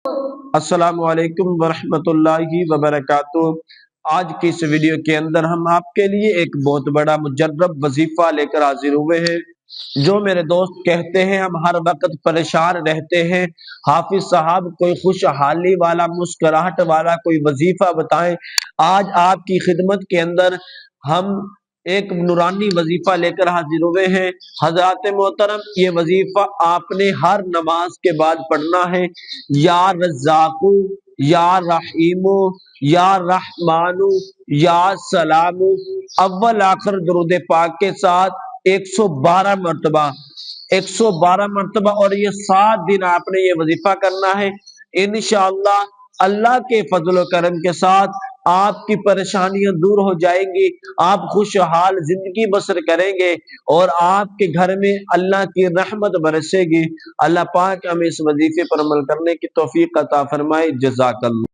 السلام علیکم ورحمۃ اللہ وبرکاتہ۔ آج کی اس ویڈیو کے اندر ہم آپ کے لیے ایک بہت بڑا مجرب وظیفہ لے کر حاضر ہوئے ہیں۔ جو میرے دوست کہتے ہیں ہم ہر وقت پریشان رہتے ہیں، حافظ صاحب کوئی خوشحالی والا، مسکراہٹ والا کوئی وظیفہ بتائیں۔ آج آپ کی خدمت کے اندر ہم ایک نورانی وظیفہ لے کر حاضر ہوئے ہیں۔ حضرات محترم، یہ وظیفہ آپ نے ہر نماز کے بعد پڑھنا ہے۔ یا رزاقو، یا رحیمو، یا رحمانو، یا سلامو، اول آخر درود پاک کے ساتھ 112 مرتبہ، 112 مرتبہ، اور یہ 7 دن آپ نے یہ وظیفہ کرنا ہے۔ انشاءاللہ اللہ کے فضل و کرم کے ساتھ آپ کی پریشانیاں دور ہو جائیں گی، آپ خوشحال زندگی بسر کریں گے، اور آپ کے گھر میں اللہ کی رحمت برسے گی۔ اللہ پاک ہمیں اس وظیفے پر عمل کرنے کی توفیق عطا فرمائے۔ جزاک اللہ۔